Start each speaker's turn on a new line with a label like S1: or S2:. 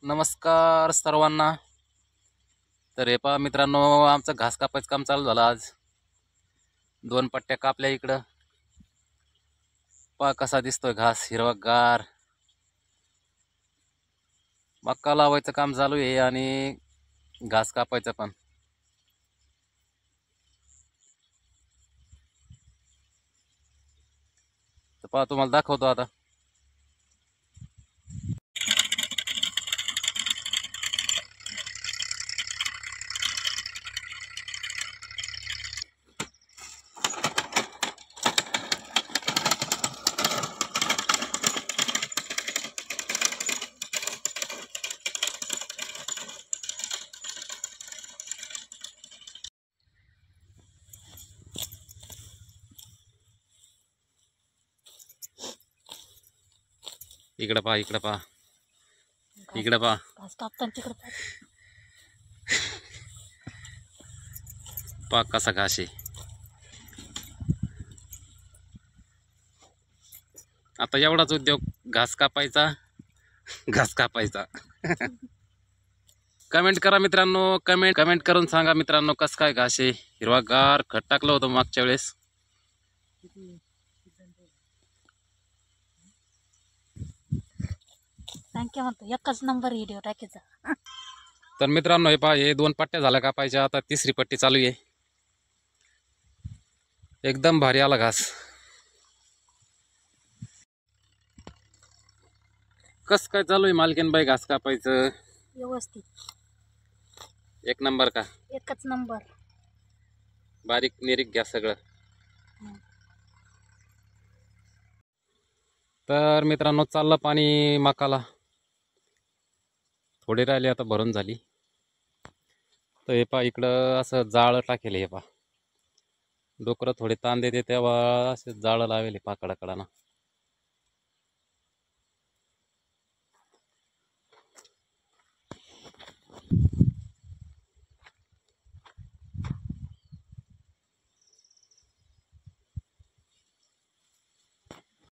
S1: नमस्कार सर्वांना. तर हे पहा मित्रांनो, आमचं घास कापायचं काम चालू झालं. आज 2 पट्ट्या कापल्या. इकडं पहा कसा दिसतोय घास, हिरवागार. मक्का लावायचं काम चालू आहे आणि घास कापायचं पण. तर पहा तुम्हाला दाखवतो आता. इकडं पहा, इकडं पहा, इकडं पहा.
S2: घास कापताना तिकडे
S1: पहा कसा घास आहे. आता एवढाच उद्योग, घास कापायचा, घास कापायचा. कमेंट करा मित्रांनो, कमेंट करून सांगा मित्रांनो कसं काय घास आहे. हिरवागार खत टाकलं होतं मागच्या वेळेस.
S2: थँक्यू म्हणतो. एकच नंबर व्हिडिओ टाकायचा.
S1: तर मित्रांनो, हे पहा, हे 2 पट्ट्या झाल्या कापायच्या. आता 3री पट्टी चालू आहे. एकदम भारी आला घास. कस काय चालू आहे मालकीनबाई घास कापायचं?
S2: व्यवस्थित,
S1: एक नंबर का?
S2: एकच नंबर.
S1: बारीक निरीक घ्या सगळं. तर मित्रांनो, चाललं पाणी मकाला. थोडी राहिली, आता भरून झाली. तर हे पहा, इकडं असं जाळं टाकेल. हे पहा, डोकरं थोडे ताण देते तेव्हा असे जाळं लावेल पाकडाकडाना.